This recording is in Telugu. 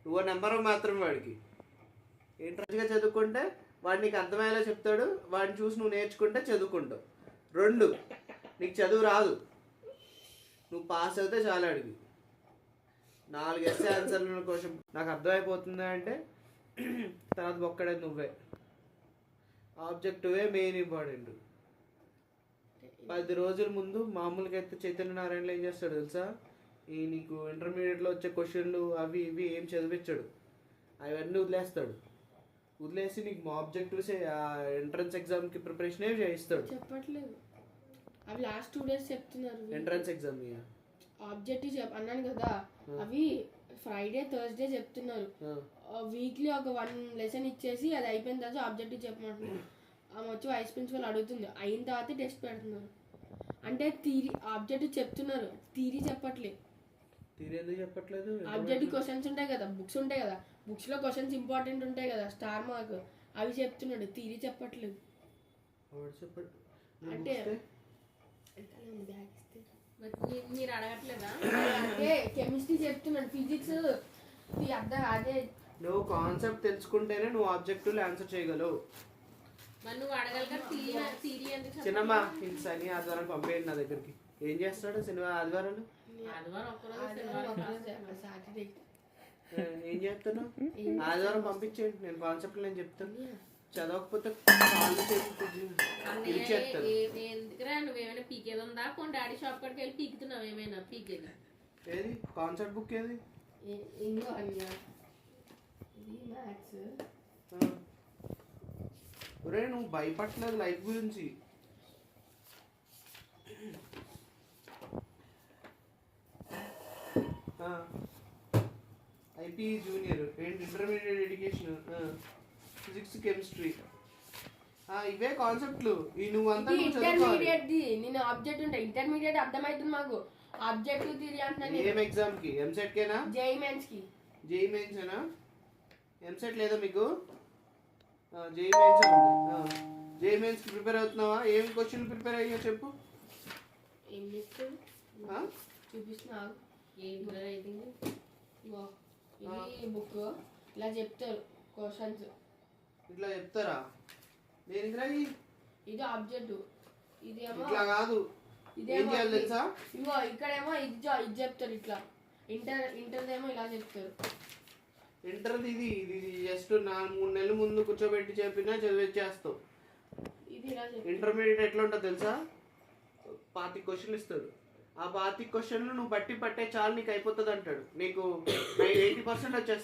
నువ్వు నెంబర్ మాత్రం వాడికి. ఇంట్రెస్ట్గా చదువుకుంటే వాడు నీకు అర్థమయ్యేలా చెప్తాడు, వాడిని చూసి నువ్వు నేర్చుకుంటే చదువుకుంటావు. 2 నీకు చదువు రాదు, నువ్వు పాస్ అవుతే చాలా. అడిగి 4 ఎస్ఏ ఆన్సర్లు క్వశ్చన్ నాకు అర్థమైపోతుంది అంటే తర్వాత ఒక్కడే నువ్వే. ఆబ్జెక్టివే మెయిన్ ఇంపార్టెంట్. 10 రోజుల ముందు మామూలుగా అయితే చైతన్య నారాయణలో ఏం చేస్తాడు తెలుసా, ఈ నీకు ఇంటర్మీడియట్లో వచ్చే క్వశ్చన్లు అవి ఇవి ఏం చదివించాడు, అవన్నీ వదిలేస్తాడు. వదిలేసి నీకు ఆబ్జెక్టివ్స్ ఎంట్రన్స్ ఎగ్జామ్కి ప్రిపరేషన్ ఏమి చేయిస్తాడు. చెప్పట్లేదు, అవి లాస్ట్ 2 days చెప్తున్నారు. ఎంట్రన్స్ ఎగ్జామ్ ఆబ్జెక్టివ్ అన్నాను కదా, అవి ఫ్రైడే థర్స్డే చెప్తున్నారు. వీక్లీ ఒక 1 లెసన్ ఇచ్చేసి అది అయిపోయిన తర్వాత ఆబ్జెక్టివ్ చెప్పమంటున్నారు. ఆమె వచ్చి వైస్ ప్రిన్సిపల్ అడుగుతుంది, అయిన తర్వాత టెస్ట్ పెడుతున్నారు. అంటే థియరీ ఆబ్జెక్టివ్ చెప్తున్నారు, థియరీ చెప్పట్లేదు. థియరీ ఎందుకు చెప్పట్లేదు? ఆబ్జెక్టివ్ క్వశ్చన్స్ ఉంటాయి కదా, బుక్స్ ఉంటాయి కదా, బుక్స్లో క్వశ్చన్స్ ఇంపార్టెంట్ ఉంటాయి కదా, స్టార్ మార్క్, అవి చెప్తున్నాడు, థియరీ చెప్పట్లేదు. అంటే మీరు అడగట్లేదా? అంటే కెమిస్ట్రీ చెప్తున్నాడు, ఫిజిక్స్ అదే. నువ్వు కాన్సెప్ట్ తెలుసుకుంటేనే నువ్వు ఆబ్జెక్టివ్ ఆన్సర్ చేయగలవు. మరి నువ్వు అడగలగా థియరీ ఎందుకు? సినిమా శని ఆదివారం పంపేయండి నా దగ్గరికి. ఏం చేస్తాడు సినిమా ఆదివారాలు? ఏం చెప్తాను? ఆదివారం పంపించేయండి, నేను కాన్సెప్ట్ నేను చెప్తాను. చదవకపోతే ఎందుకురా నువ్వేమైనా పీకేది ఉందా? కొన్ని డాడీ షాప్ కాడికి వెళ్ళి పీకుతున్నావు ఏమైనా? పీకేది ఏది? కాన్సెప్ట్ బుక్ ఏది? ఒరే నువ్వు భయపడలేదు లైఫ్ గురించి. ఐపీ జూనియర్ ఏంటి ఇంటర్మీడియట్ ఎడ్యుకేషన్, ఫిజిక్స్ కెమిస్ట్రీ, ఇవే కాన్సెప్ట్లు. ఈ నువ్వు అంతా ఇంటర్మీడియట్ ది నేను ఆబ్జెక్ట్ ఉంటాయి. ఇంటర్మీడియట్ అర్థమవుతుంది మాకు, ఆబ్జెక్టివ్ థియరీ అంటున్నాను. ఏం ఎగ్జామ్ కి? ఎంసెట్ కేనా? జేఈఈ మెయిన్స్ కి. జేఈఈ మెయిన్స్ ఏనా? ఎంసెట్ లేదా మీకు? JEE mains. జేఈఈ మెయిన్స్ కి ప్రిపేర్ అవుతున్నావా? ఏం క్వశ్చన్ ప్రిపేర్ అయ్యో చెప్పు. ఏం చేస్తావు? చూపిస్తున్నా. ఇది బుక్ ఇలా చెప్తారు క్వశ్చన్స్. ఇట్లా చెప్తారా? దేనికిరా? ఇది ఆబ్జెక్టివ్, ఇది ఇట్లా కాదు. ఏం చేయాలి తెలుసా? ఇగో ఇక్కడేమో ఇది చెప్తారు ఇట్లా. ఇంటర్ ఏమో ఇలా చెప్తారు. ఇంటర్ది ఇది జస్ట్ 3 నెలల ముందు కూర్చోబెట్టి చెప్పినా చదివేచ్చేస్తావు. ఇది ఇలా చెప్తారు. ఇంటర్మీడియట్ ఎట్లా ఉంటుంది తెలుసా? 25 క్వశ్చన్లు ఇస్తాడు. ఆ 25 క్వశ్చన్లు నువ్వు పట్టే చాలు నీకు అయిపోతుంది అంటాడు. నీకు 80% వచ్చేస్తుంది.